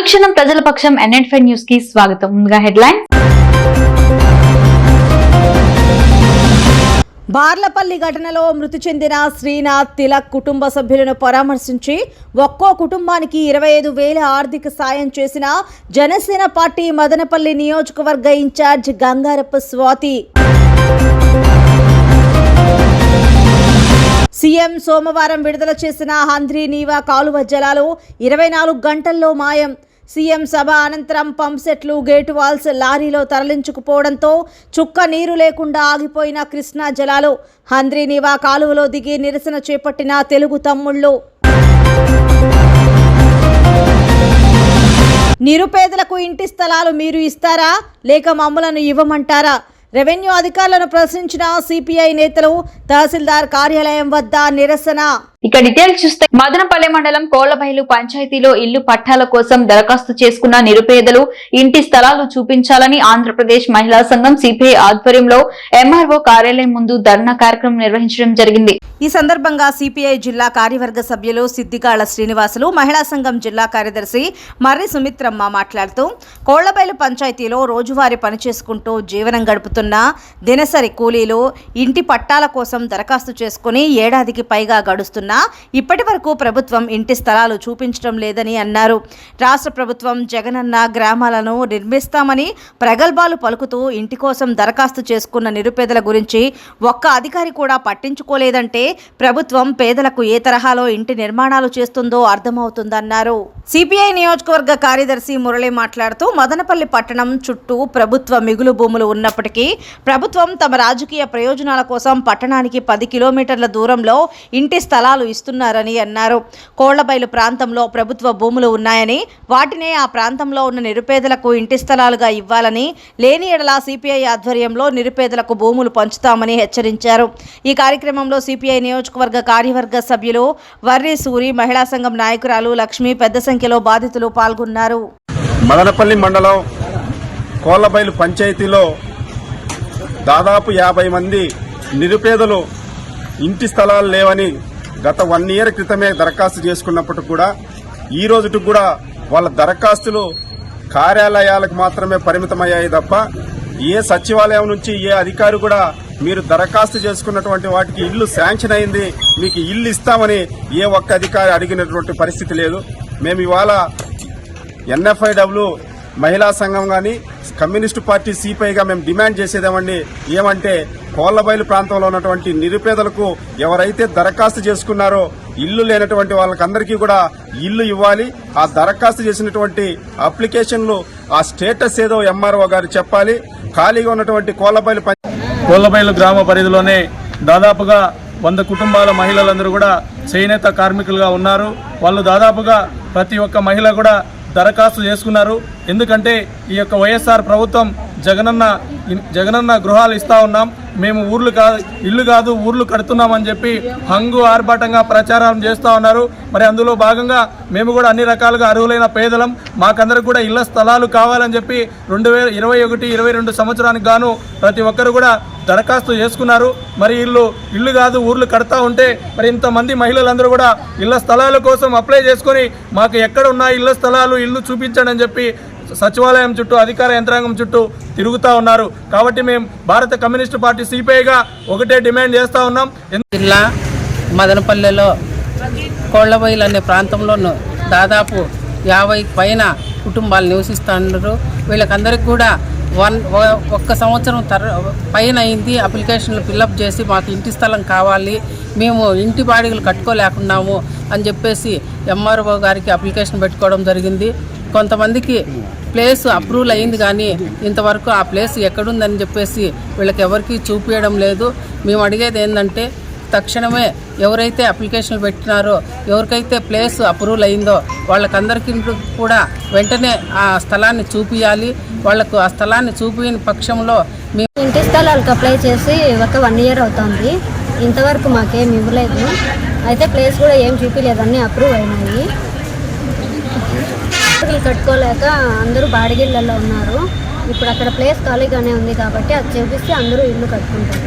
అనుక్షణం ప్రజల పక్షం NN5 news కి స్వాగతం. ముందుగా హెడ్లైన్. బార్లపల్లి ఘటనలో మృతి చెందిన శ్రీనాథ్ తిలక్ కుటుంబ సభ్యులను పరామర్శించి ఒక్కో కుటుంబానికి 25,000 ఆర్థిక సాయం చేసిన జనసేన పార్టీ మదనపల్లి నియోజకవర్గ ఇన్ఛార్జ్ గంగారప్ప స్వాతి. సీఎం సోమవారం విడుదల చేసిన హంద్రీ నీవా కాలువ జలాలు 24 గంటల్లో మాయం. సీఎం సభ అనంతరం పంప్సెట్లు, గేటు వాల్స్ లారీలో తరలించుకుపోవడంతో చుక్క నీరు లేకుండా ఆగిపోయిన కృష్ణా జలాలు. హంద్రీ నీవా కాలువలో దిగి నిరసన చేపట్టిన తెలుగు తమ్ముళ్ళు. నిరుపేదలకు ఇంటి స్థలాలు మీరు ఇస్తారా లేక మమ్మలను ఇవ్వమంటారా? రెవెన్యూ అధికారులను ప్రశ్నించిన సిపిఐ నేతలు. తహసీల్దార్ కార్యాలయం వద్ద నిరసన. ఇక డీటెయిల్స్ చూస్తే మదనపల్లి మండలం కోళ్లబైలు పంచాయతీలో ఇల్లు పట్టాల కోసం దరఖాస్తు చేసుకున్న నిరుపేదలు ఇంటి స్థలాలు చూపించాలని ఆంధ్రప్రదేశ్ మహిళా సంఘం సిపిఐ ఆధ్వర్యంలో ఎంఆర్ఓ కార్యాలయం ముందు ధర్నా కార్యక్రమం నిర్వహించడం జరిగింది. ఈ సందర్భంగా సిపిఐ జిల్లా కార్యవర్గ సభ్యులు సిద్దిగాళ్ల శ్రీనివాసులు, మహిళా సంఘం జిల్లా కార్యదర్శి మర్రి సుమిత్రమ్మ మాట్లాడుతూ కోళ్లబైలు పంచాయతీలో రోజువారీ పని చేసుకుంటూ జీవనం గడుపుతున్న దినసరి కూలీలు ఇంటి పట్టాల కోసం దరఖాస్తు చేసుకుని ఏడాదికి పైగా గడుస్తున్న ఇప్పటి వరకు ప్రభుత్వం ఇంటి స్థలాలు చూపించడం లేదని అన్నారు. రాష్ట్ర ప్రభుత్వం జగనన్న గ్రామాలను నిర్మిస్తామని ప్రగల్భాలు పలుకుతూ ఇంటి కోసం దరఖాస్తు చేసుకున్న నిరుపేదల గురించి ఒక్క అధికారి కూడా పట్టించుకోలేదంటే ప్రభుత్వం పేదలకు ఏ తరహాలో ఇంటి నిర్మాణాలు చేస్తుందో అర్థమవుతుందన్నారు. సిపిఐ నియోజకవర్గ కార్యదర్శి మురళి మాట్లాడుతూ మదనపల్లి పట్టణం చుట్టూ ప్రభుత్వ మిగులు భూములు ఉన్నప్పటికీ ప్రభుత్వం తమ రాజకీయ ప్రయోజనాల కోసం పట్టణానికి 10 కిలోమీటర్ల దూరంలో ఇంటి స్థలాలు ఇస్తున్నారని అన్నారు. కోళ్లబైలు ప్రాంతంలో ప్రభుత్వ భూములు ఉన్నాయని వాటినే ఆ ప్రాంతంలో ఉన్న నిరుపేదలకు ఇంటి స్థలాలుగా ఇవ్వాలని, లేని ఎడల సిపిఐ ఆధ్వర్యంలో నిరుపేదలకు భూములు పంచుతామని హెచ్చరించారు. ఈ కార్యక్రమంలో సిపిఐ నియోజకవర్గ కార్యవర్గ సభ్యులు వర్రి సూరి, మహిళా సంఘం నాయకురాలు లక్ష్మి పెద్ద సంఖ్యలో బాధితులు పాల్గొన్నారు. మదనపల్లి మండలం కోళ్లబైలు పంచాయతీలో దాదాపు 50 మంది నిరుపేదలు ఇంటి స్థలాలు లేవని గత 1 ఇయర్ క్రితమే దరఖాస్తు చేసుకున్నప్పటికి కూడా ఈ రోజుకి కూడా వాళ్ళ దరఖాస్తులు కార్యాలయాలకు మాత్రమే పరిమితమయ్యాయి తప్ప ఏ సచివాలయం నుంచి ఏ అధికారి కూడా మీరు దరఖాస్తు చేసుకున్నటువంటి వాటికి ఇల్లు శాంక్షన్ అయింది, మీకు ఇల్లు ఇస్తామని ఏ ఒక్క అధికారి అడిగినటువంటి పరిస్థితి లేదు. మేము ఇవాళ NFIW మహిళా సంఘం కానీ కమ్యూనిస్టు పార్టీ సిపిఐగా మేము డిమాండ్ ఏమంటే కోళ్లబైలు ప్రాంతంలో ఉన్నటువంటి నిరుపేదలకు ఎవరైతే దరఖాస్తు చేసుకున్నారో ఇల్లు లేనటువంటి వాళ్ళకందరికీ కూడా ఇల్లు ఇవ్వాలి. ఆ దరఖాస్తు చేసినటువంటి అప్లికేషన్లు ఆ స్టేటస్ ఏదో ఎంఆర్ఓ గారు చెప్పాలి. ఖాళీగా ఉన్నటువంటి కోళ్లబైలు గ్రామ పరిధిలోనే దాదాపుగా 100 కుటుంబాల మహిళలందరూ కూడా చేనేత కార్మికులుగా ఉన్నారు. వాళ్ళు దాదాపుగా ప్రతి ఒక్క మహిళ కూడా దరఖాస్తు చేసుకున్నారు. ఎందుకంటే ఈ యొక్క వైఎస్ఆర్ ప్రభుత్వం జగనన్న గృహాలు ఇస్తా ఉన్నాం, మేము ఇల్లు కాదు ఊర్లు కడుతున్నామని చెప్పి హంగు ఆర్భాటంగా ప్రచారం చేస్తూ ఉన్నారు. మరి అందులో భాగంగా మేము కూడా అన్ని రకాలుగా అర్హులైన పేదలం, మాకందరికి కూడా ఇళ్ల స్థలాలు కావాలని చెప్పి 2021-22 సంవత్సరానికి గాను ప్రతి ఒక్కరు కూడా దరఖాస్తు చేసుకున్నారు. మరి ఇల్లు కాదు ఊర్లు కడతా ఉంటే మరి ఇంతమంది మహిళలందరూ కూడా ఇళ్ల స్థలాల కోసం అప్లై చేసుకొని మాకు ఎక్కడ ఉన్నాయి ఇళ్ల స్థలాలు, ఇల్లు చూపించండి అని చెప్పి సచివాలయం చుట్టూ, అధికార యంత్రాంగం చుట్టూ తిరుగుతూ ఉన్నారు. కాబట్టి మేము భారత కమ్యూనిస్టు పార్టీ సిపిఐగా ఒకటే డిమాండ్ చేస్తూ ఉన్నాం. జిల్లా మదనపల్లెలో కోళ్లబైలు అనే ప్రాంతంలోనూ దాదాపు 50 పైన కుటుంబాలు నివసిస్తున్నారు. వీళ్ళకందరికీ కూడా ఒక్క సంవత్సరం పైన అయింది అప్లికేషన్లు ఫిల్అప్ చేసి మాకు ఇంటి స్థలం కావాలి, మేము ఇంటి బాడిగలు కట్టుకోలేకున్నాము అని చెప్పేసి ఎంఆర్ఓ గారికి అప్లికేషన్ పెట్టుకోవడం జరిగింది. కొంతమందికి ప్లేస్ అప్రూవల్ అయింది కానీ ఇంతవరకు ఆ ప్లేస్ ఎక్కడుందని చెప్పేసి వీళ్ళకి ఎవరికి చూపించడం లేదు. మేము అడిగేది ఏంటంటే తక్షణమే ఎవరైతే అప్లికేషన్లు పెట్టినారో, ఎవరికైతే ప్లేస్ అప్రూవల్ అయిందో వాళ్ళకందరికీ కూడా వెంటనే ఆ స్థలాన్ని చూపించాలి. వాళ్లకు ఆ స్థలాన్ని చూపిన పక్షంలో మేము ఇంటి స్థలాలకు అప్లై చేసి ఒక 1 ఇయర్ అవుతుంది, ఇంతవరకు మాకేం ఇవ్వలేదు. అయితే ప్లేస్ కూడా ఏం చూపించలేదు, అన్నీ అప్రూవ్ అయినాయి. కట్టుకోలేక అందరూ బాడిగిళ్ళల్లో ఉన్నారు. ఇప్పుడు అక్కడ ప్లేస్ ఖాళీగానే ఉంది కాబట్టి అది చూపిస్తే అందరూ ఇల్లు కట్టుకుంటారు.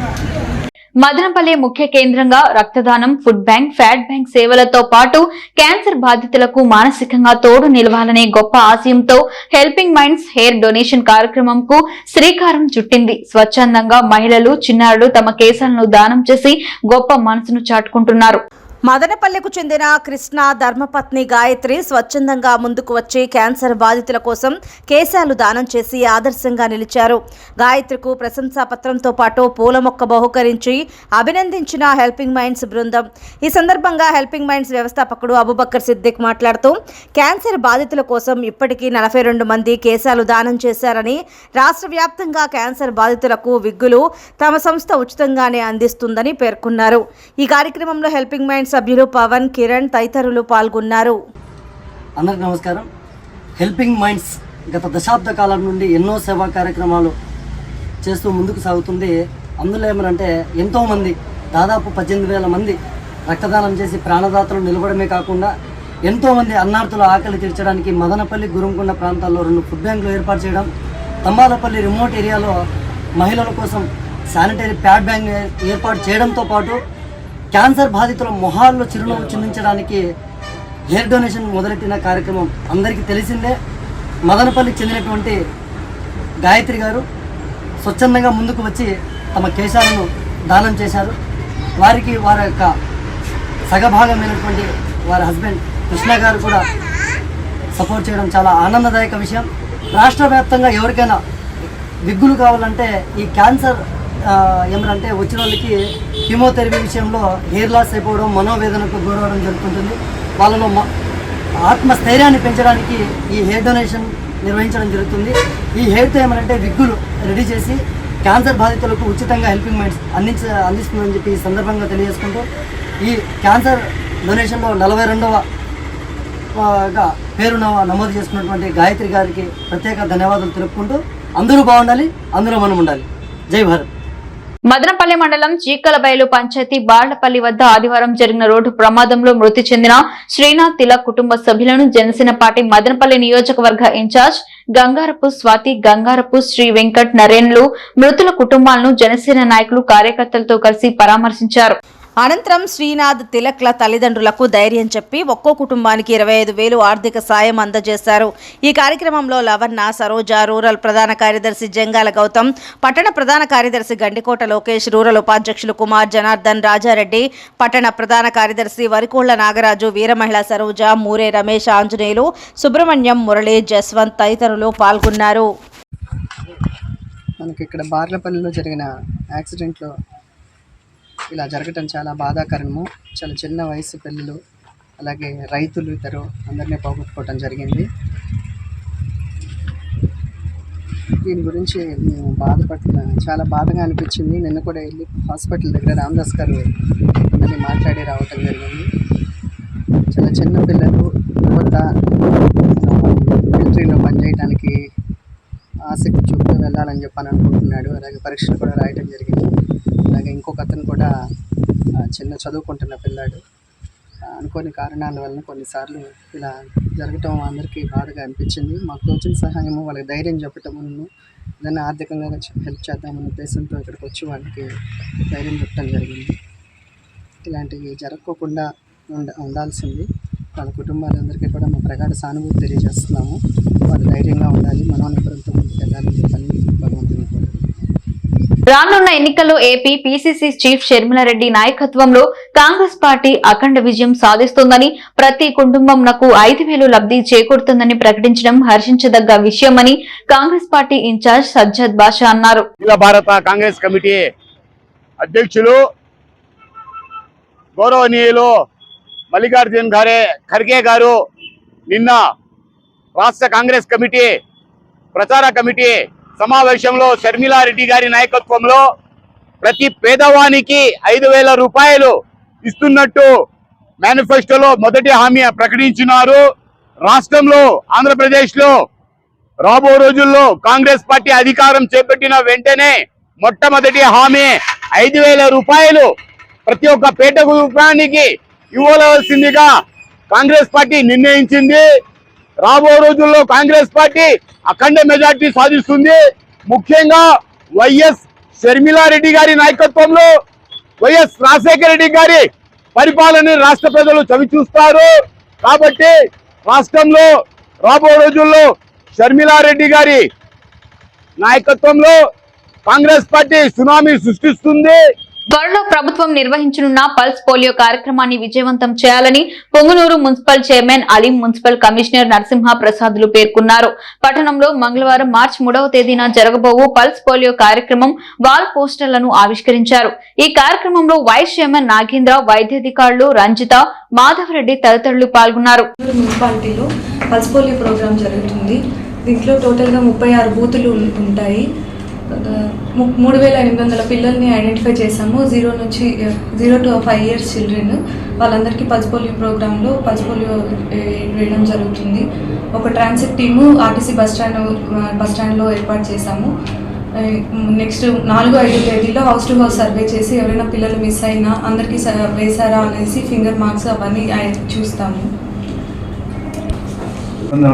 మదనపల్లె ముఖ్య కేంద్రంగా రక్తదానం, ఫుడ్ బ్యాంక్, ఫ్యాట్ బ్యాంక్ సేవలతో పాటు క్యాన్సర్ బాధితులకు మానసికంగా తోడు నిలవాలనే గొప్ప ఆశయంతో హెల్పింగ్ మైండ్స్ హెయిర్ డొనేషన్ కార్యక్రమంకు శ్రీకారం చుట్టింది. స్వచ్ఛందంగా మహిళలు, చిన్నారులు తమ కేశాలను దానం చేసి గొప్ప మనసును చాటుకుంటున్నారు. మదనపల్లెకు చెందిన కృష్ణ ధర్మపత్ని గాయత్రి స్వచ్ఛందంగా ముందుకు వచ్చి క్యాన్సర్ బాధితుల కోసం కేశాలు దానం చేసి ఆదర్శంగా నిలిచారు. గాయత్రికు ప్రశంసా పత్రంతో పాటు పూల మొక్క బహుకరించి అభినందించిన హెల్పింగ్ మైండ్స్ బృందం. ఈ సందర్భంగా హెల్పింగ్ మైండ్స్ వ్యవస్థాపకుడు అబూబకర్ సిద్దిక్ మాట్లాడుతూ క్యాన్సర్ బాధితుల కోసం ఇప్పటికీ 42 మంది కేశాలు దానం చేశారని, రాష్ట్ర వ్యాప్తంగా క్యాన్సర్ బాధితులకు విగ్గులు తమ సంస్థ ఉచితంగానే అందిస్తుందని పేర్కొన్నారు. ఈ కార్యక్రమంలో హెల్పింగ్ మైండ్స్ సభ్యులు పవన్, కిరణ్ తదితరులు పాల్గొన్నారు. అందరికీ నమస్కారం. హెల్పింగ్ మైండ్స్ గత దశాబ్ద కాలం నుండి ఎన్నో సేవా కార్యక్రమాలు చేస్తూ ముందుకు సాగుతుంది. అందులో ఏమనంటే ఎంతోమంది, దాదాపు 18,000 మంది రక్తదానం చేసి ప్రాణదాతలు నిలబడమే కాకుండా ఎంతోమంది అన్నార్థుల ఆకలి తీర్చడానికి మదనపల్లి, గురుంకొండ ప్రాంతాల్లో 2 ఫుడ్ బ్యాంకులు ఏర్పాటు చేయడం, తంబాలపల్లి రిమోట్ ఏరియాలో మహిళల కోసం శానిటరీ ప్యాడ్ బ్యాంక్ ఏర్పాటు చేయడంతో పాటు క్యాన్సర్ బాధితుల మొహాల్లో చిరునవ్వు చిందించడానికి హెయిర్ డొనేషన్ మొదలెట్టిన కార్యక్రమం అందరికీ తెలిసిందే. మదనపల్లికి చెందినటువంటి గాయత్రి గారు స్వచ్ఛందంగా ముందుకు వచ్చి తమ కేశాలను దానం చేశారు. వారికి వారి యొక్క సగభాగమైనటువంటి వారి హస్బెండ్ కృష్ణ గారు కూడా సపోర్ట్ చేయడం చాలా ఆనందదాయక విషయం. రాష్ట్ర వ్యాప్తంగా ఎవరికైనా విగ్గులు కావాలంటే ఈ క్యాన్సర్ ఏమంటే వచ్చిన వాళ్ళకి కీమోథెరపీ విషయంలో హెయిర్ లాస్ అయిపోవడం, మనోవేదనకు గురవడం జరుగుతుంటుంది. వాళ్ళలో ఆత్మస్థైర్యాన్ని పెంచడానికి ఈ హెయిర్ డొనేషన్ నిర్వహించడం జరుగుతుంది. ఈ హెయిర్తో ఏమంటే విగ్గులు రెడీ చేసి క్యాన్సర్ బాధితులకు ఉచితంగా హెల్పింగ్ మైండ్స్ అందిస్తుందని చెప్పి ఈ సందర్భంగా తెలియజేసుకుంటూ ఈ క్యాన్సర్ డొనేషన్లో 42వ పేరు నమోదు చేసుకున్నటువంటి గాయత్రి గారికి ప్రత్యేక ధన్యవాదాలు తెలుపుకుంటూ అందరూ బాగుండాలి, అందరూ మనం ఉండాలి. జై భారత్. మదనపల్లె మండలం చీకలబయలు పంచాయతీ బాళ్లపల్లి వద్ద ఆదివారం జరిగిన రోడ్డు ప్రమాదంలో మృతి చెందిన శ్రీనాథ్ తిలక్ కుటుంబ సభ్యులను జనసేన పార్టీ మదనపల్లి నియోజకవర్గ ఇన్ఛార్జ్ గంగారపు స్వాతి, గంగారపు శ్రీ వెంకట్ నరేన్లు మృతుల కుటుంబాలను జనసేన నాయకులు, కార్యకర్తలతో కలిసి పరామర్శించారు. అనంతరం శ్రీనాథ్ తిలక్ల తల్లిదండ్రులకు ధైర్యం చెప్పి ఒక్కో కుటుంబానికి 25,000 ఆర్థిక సాయం అందజేశారు. ఈ కార్యక్రమంలో లవన్న, సరోజ, రూరల్ ప్రధాన కార్యదర్శి జంగాల గౌతమ్, పట్టణ ప్రధాన కార్యదర్శి గండికోట లోకేష్, రూరల్ ఉపాధ్యక్షులు కుమార్, జనార్దన్, రాజారెడ్డి, పట్టణ ప్రధాన కార్యదర్శి వరికోళ్ల నాగరాజు, వీరమహిళ సరోజ, మూరే రమేష్, ఆంజనేయులు, సుబ్రహ్మణ్యం, మురళి, జస్వంత్ తదితరులు పాల్గొన్నారు. మనకి ఇక్కడ బార్లపల్లిలో జరిగిన యాక్సిడెంట్లో ఇలా జరగటం చాలా బాధాకరము. చాలా చిన్న వయసు పిల్లలు, అలాగే రైతులు ఇద్దరు అందరినీ పోగొట్టుకోవటం జరిగింది. దీని గురించి మేము చాలా బాధగా అనిపించింది. నిన్న కూడా వెళ్ళి హాస్పిటల్ దగ్గర రామదాస్ గారు అందరినీ మాట్లాడి రావటం జరిగింది. చాలా చిన్న పిల్లలు, యువత మిలిటరీలో పనిచేయడానికి ఆసక్తి చూపుతూ వెళ్ళాలని చెప్పని అనుకుంటున్నాడు. అలాగే పరీక్షలు కూడా రాయటం జరిగింది. అలాగే ఇంకొక అతను కూడా చిన్న చదువుకుంటున్న పిల్లాడు. అనుకోని కారణాల వలన కొన్నిసార్లు ఇలా జరగటం అందరికీ బాధగా అనిపించింది. మాకు తోచిన సహాయము, వాళ్ళకి ధైర్యం చెప్పటము, ఏదైనా ఆర్థికంగా హెల్ప్ చేద్దామనే ఉద్దేశంతో ఇక్కడికి వచ్చి వాళ్ళకి ధైర్యం చెప్పడం జరిగింది. ఇలాంటివి జరగకుండా ఉండాల్సింది. వాళ్ళ కుటుంబాలందరికీ కూడా మా ప్రగాఢ సానుభూతి తెలియజేస్తున్నాము. వాళ్ళు ధైర్యంగా ఉండాలి, మనోనిబ్బరంతో ముందుకు వెళ్ళాలని చెప్పని భగవంతుని కూడా. రానున్న ఎన్నికల్లో ఏపీ పీసీసీ చీఫ్ షర్మిలారెడ్డి నాయకత్వంలో కాంగ్రెస్ పార్టీ అఖండ విజయం సాధిస్తుందని, ప్రతి కుటుంబంకు 5,000 లబ్ధి చేకూరుతుందని ప్రకటించడం హర్షించదగ్గ విషయమని కాంగ్రెస్ పార్టీ ఇన్ఛార్జ్ సజ్జద్ బాషా అన్నారు. భారత కాంగ్రెస్ కమిటీ అధ్యక్షులు గౌరవనీయులు మల్లికార్జున్ ఖర్గే గారు నిన్న రాష్ట్ర కాంగ్రెస్ కమిటీ ప్రచార కమిటీ సమావేశంలో షర్మిలారెడ్డి గారి నాయకత్వంలో ప్రతి పేదవానికి 5,000 రూపాయలు ఇస్తున్నట్టు మేనిఫెస్టోలో మొదటి హామీ ప్రకటించినారు. రాష్ట్రంలో ఆంధ్రప్రదేశ్లో రాబో రోజుల్లో కాంగ్రెస్ పార్టీ అధికారం చేపట్టిన వెంటనే మొట్టమొదటి హామీ 5,000 రూపాయలు ప్రతి ఒక్క పేద కుటుంబానికి ఇవ్వవలసిందిగా కాంగ్రెస్ పార్టీ నిర్ణయించింది. రాబో రోజుల్లో కాంగ్రెస్ పార్టీ అఖండ మెజార్టీ సాధిస్తుంది. ముఖ్యంగా వైఎస్ షర్మిలారెడ్డి గారి నాయకత్వంలో వైఎస్ రాజశేఖర రెడ్డి గారి పరిపాలన రాష్ట్ర ప్రజలు చవిచూస్తారు. కాబట్టి రాష్ట్రంలో రాబో రోజుల్లో షర్మిలారెడ్డి గారి నాయకత్వంలో కాంగ్రెస్ పార్టీ సునామీ సృష్టిస్తుంది. త్వరలో ప్రభుత్వం నిర్వహించనున్న పల్స్ పోలియో కార్యక్రమాన్ని విజయవంతం చేయాలని Punganur municipal chairman Aleem, municipal commissioner Narasimha ప్రసాద్లు పేర్కొన్నారు. పట్టణంలో మంగళవారం మార్చి 3వ తేదీన జరగబోవు పల్స్ పోలియో కార్యక్రమం వాల్ పోస్టర్లను ఆవిష్కరించారు. ఈ కార్యక్రమంలో వైస్ చైర్మన్ నాగేంద్ర, వైద్యాధికారులు రంజిత, మాధవరెడ్డి తదితరులు పాల్గొన్నారు. మున్సిపాలిటీలో పల్స్ పోలియో ప్రోగ్రాం జరుగుతుంది. దీంట్లో టోటల్గా 36 బూతులు ఉంటాయి. 3800 పిల్లల్ని ఐడెంటిఫై చేసాము. 0 to 5 years చిల్డ్రన్ వాళ్ళందరికీ పల్స్ పోలియో ప్రోగ్రాంలో పల్స్ పోలియో వేయడం జరుగుతుంది. ఒక ట్రాన్సిట్ టీము ఆర్టీసీ బస్ స్టాండ్లో ఏర్పాటు చేశాము. నెక్స్ట్ 4-5 తేదీలో హౌస్ టు హౌస్ సర్వే చేసి ఎవరైనా పిల్లలు మిస్ అయినా అందరికీ వేశారా అనేసి ఫింగర్ మార్క్స్ అవన్నీ చూస్తాము.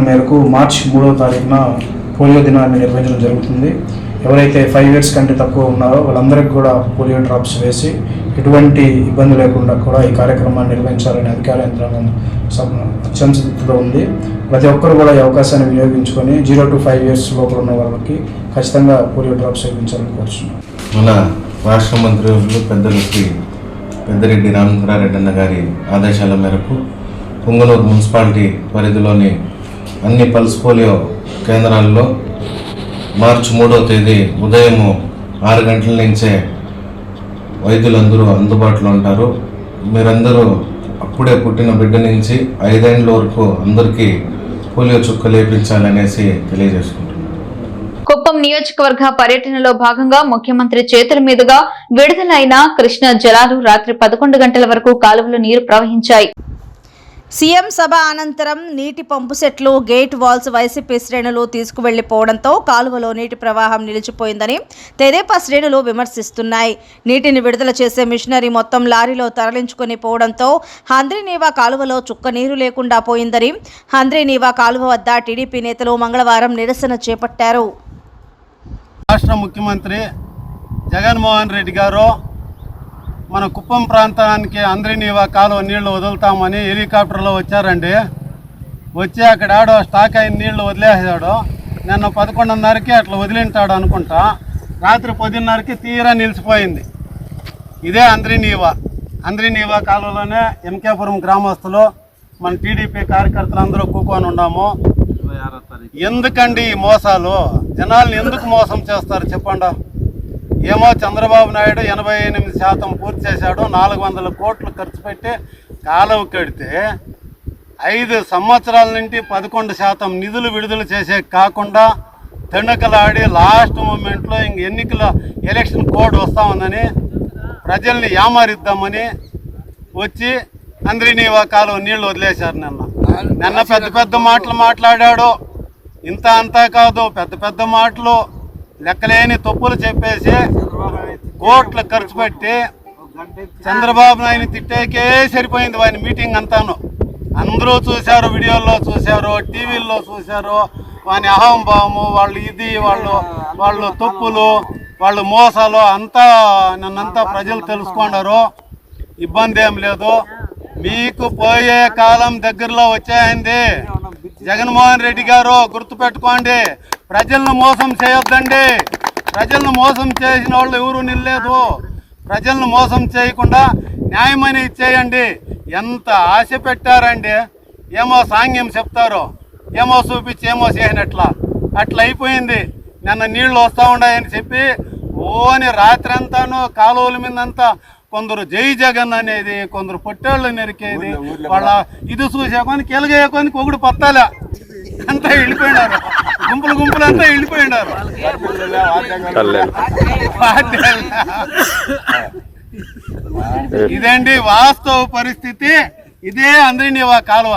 మేరకు మార్చి 3వ తారీఖున పోలియో దినాన్ని నిర్వహించడం జరుగుతుంది. ఎవరైతే 5 years కంటే తక్కువ ఉన్నారో వాళ్ళందరికీ కూడా పోలియో డ్రాప్స్ వేసి ఎటువంటి ఇబ్బంది లేకుండా కూడా ఈ కార్యక్రమాన్ని నిర్వహించాలని అధికార యంత్రాంగం అత్యంతలో ఉంది. ప్రతి ఒక్కరు కూడా ఈ అవకాశాన్ని వినియోగించుకొని 0 to 5 years లోపల ఉన్న వాళ్ళకి ఖచ్చితంగా పోలియో డ్రాప్స్ వేయించాలని కోరుతున్నాం. మన రాష్ట్ర మంత్రులు పెద్దలు శ్రీ పెద్దిరెడ్డి రామచంద్రారెడ్డి అన్న గారి ఆదేశాల మేరకు పొంగనూరు మున్సిపాలిటీ పరిధిలోని అన్ని పల్స్ పోలియో కేంద్రాల్లో మార్చి 3వ తేదీ ఉదయం 6 గంటల నుంచే వైద్యులందరూ అందుబాటులో ఉంటారు. మీరందరూ అప్పుడే పుట్టిన బిడ్డ నుంచి 5 ఏళ్ల వరకు అందరికీ పోలియో చుక్క లేపించాలనేసి తెలియజేసుకుంటున్నాను. కుప్పం నియోజకవర్గ పర్యటనలో భాగంగా ముఖ్యమంత్రి చేతుల మీదుగా విడుదలైన కృష్ణా జలాలు రాత్రి 11 గంటల వరకు కాలువలో నీరు ప్రవహించాయి. సీఎం సభ అనంతరం నీటి పంపు సెట్లు, గేట్ వాల్స్ వైసీపీ శ్రేణులు తీసుకువెళ్లిపోవడంతో కాలువలో నీటి ప్రవాహం నిలిచిపోయిందని తెదేపా శ్రేణులు విమర్శిస్తున్నాయి. నీటిని విడుదల చేసే మిషనరీ మొత్తం లారీలో తరలించుకొని పోవడంతో హంద్రీనీవా కాలువలో చుక్క నీరు లేకుండా పోయిందని హంద్రీనీవా కాలువ వద్ద టీడీపీ నేతలు మంగళవారం నిరసన చేపట్టారు. రాష్ట్ర ముఖ్యమంత్రి జగన్మోహన్ రెడ్డి గారు మన కుప్పం ప్రాంతానికి హంద్రీనీవా కాలువ నీళ్లు వదులుతామని హెలికాప్టర్లో వచ్చారండి. వచ్చి అక్కడ ఆడో స్టాక్ అయిన నీళ్లు వదిలేసాడు. నిన్న 11:30కి అట్లా వదిలింటాడు అనుకుంటా. రాత్రి 10:30కి తీరా నిలిచిపోయింది. ఇదే హంద్రీనీవా కాలువలోనే ఎంకేపురం గ్రామస్తులు మన టీడీపీ కార్యకర్తలు అందరూ కూకొని ఉన్నాము. ఎందుకండి ఈ మోసాలు? జనాల్ని ఎందుకు మోసం చేస్తారు చెప్పండి. ఏమో చంద్రబాబు నాయుడు 88% పూర్తి చేశాడు. 400 కోట్లు ఖర్చు పెట్టి కాలువ కడితే 5 సంవత్సరాల నుండి 11% నిధులు విడుదల చేసే కాకుండా తణుకలాడి లాస్ట్ మూమెంట్లో ఇంక ఎలక్షన్ కోడ్ వస్తూ ఉందని ప్రజల్ని యామారిద్దామని వచ్చి హంద్రీనీవా కాలువ నీళ్లు వదిలేశారు. నిన్న పెద్ద మాటలు మాట్లాడాడు. ఇంత అంతా కాదు, పెద్ద మాటలు లెక్కలేని తప్పులు చెప్పేసి కోట్లు ఖర్చు పెట్టి చంద్రబాబు నాయుడు తిట్టేకే సరిపోయింది వాని మీటింగ్ అంతాను. అందరూ చూశారు, వీడియోల్లో చూశారు, టీవీల్లో చూశారు. వాని అహంభావము, వాళ్ళు తప్పులు, వాళ్ళు మోసాలు అంతా నన్నంతా ప్రజలు తెలుసుకున్నారు. ఇబ్బంది ఏం లేదు. మీకు పోయే కాలం దగ్గరలో వచ్చేయండి. జగన్మోహన్ రెడ్డి గారు గుర్తుపెట్టుకోండి, ప్రజలను మోసం చేయొద్దండి. ప్రజలను మోసం చేసిన వాళ్ళు ఎవరు నిల్లేదు. ప్రజలను మోసం చేయకుండా న్యాయమని ఇచ్చేయండి. ఎంత ఆశ పెట్టారండి. ఏమో సాంగ్యం చెప్తారు, ఏమో చూపించి ఏమో చేయనట్లా అట్లా అయిపోయింది. నిన్న నీళ్లు వస్తూ ఉన్నాయని చెప్పి ఓని రాత్రి అంతాను కాలువల మీదంతా కొందరు జై జగన్ అనేది, కొందరు పొట్టేళ్ళు నరికేది, వాళ్ళ ఇది చూసేకొని కెలగేయకొని ఒకడు పత్తాల అంతా వెళ్ళిపోయినారు. గుంపులు అంతా వెళ్ళిపోయినారు. ఇదండి వాస్తవ పరిస్థితి. ఇదే హంద్రీనీవా కాలువ.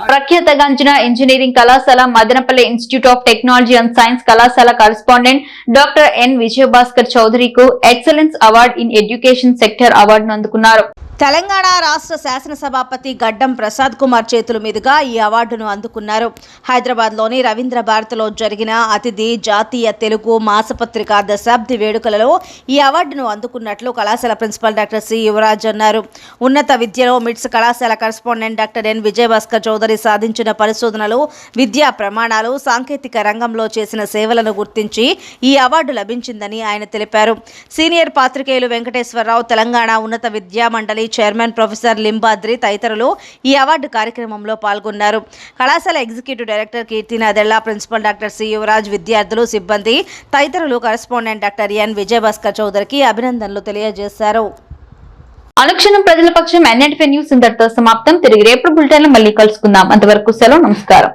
ప్రఖ్యాతగాంచిన ఇంజనీరింగ్ కళాశాల Madanapalle institute of technology and science కళాశాల కరెస్పాండెంట్ డాక్టర్ ఎన్ విజయభాస్కర్ చౌదరికి excellence award in education sector అవార్డును అందుకున్నారు. తెలంగాణ రాష్ట్ర శాసనసభాపతి గడ్డం ప్రసాద్ కుమార్ చేతుల మీదుగా ఈ అవార్డును అందుకున్నారు. హైదరాబాద్లోని రవీంద్ర భారతిలో జరిగిన అతిథి జాతీయ తెలుగు మాసపత్రిక దశాబ్ది వేడుకలలో ఈ అవార్డును అందుకున్నట్లు కళాశాల ప్రిన్సిపల్ డాక్టర్ సి యువరాజ్ అన్నారు. ఉన్నత విద్యలో మిట్స్ కళాశాల correspondent doctor N Vijayabhaskar Chowdary సాధించిన పరిశోధనలు, విద్యా ప్రమాణాలు, సాంకేతిక రంగంలో చేసిన సేవలను గుర్తించి ఈ అవార్డు లభించిందని ఆయన తెలిపారు. సీనియర్ పాత్రికేయులు వెంకటేశ్వరరావు, తెలంగాణ ఉన్నత విద్యా మండలి చైర్మన్ ప్రొఫెసర్ లింబాద్రి తదితరులు ఈ అవార్డు కార్యక్రమంలో పాల్గొన్నారు. కళాశాల executive director Keerthi Nadella, principal doctor C Yuvaraj, విద్యార్థులు, సిబ్బంది తదితరులు కరెస్పాండెంట్ డాక్టర్ ఎన్ విజయభాస్కర్ చౌదరికి అభినందనలు తెలియజేశారు. అనుక్షణం ప్రజల పక్షం NNTV న్యూస్ ఇంతటితో సమాప్తం. తిరిగి రేపు బులెటిన్ లో మళ్ళీ కలుసుకుందాం. అంతవరకు సెలవు, నమస్కారం.